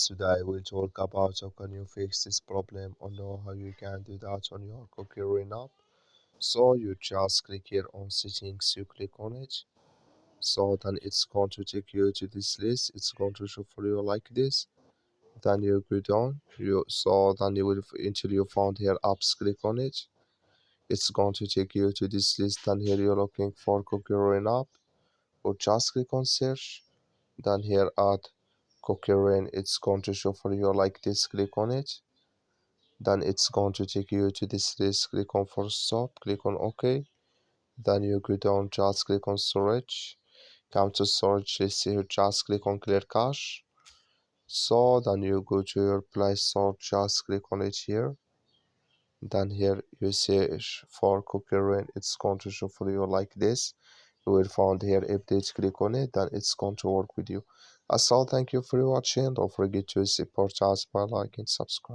Today we'll talk about how can you fix this problem or know how you can do that on your CookieRun app. So you just click here on settings, you click on it. So then it's going to take you to this list. It's going to show for you like this. Then you go down. Then you will until you found here apps, click on it. It's going to take you to this list. Then here you're looking for CookieRun app. Or just click on search. Then here add CookieRun, it's going to show for you like this. Click on it. Then it's going to take you to this list. Click on for stop. Click on OK. Then you go down, just click on storage. Come to storage list here, just click on clear cache. So then you go to your Play Store, just click on it here. Then here you search for CookieRun, it's going to show for you like this. You will find here update, click on it, then it's going to work with you. As well, thank you for watching. Don't forget to support us by liking, subscribe.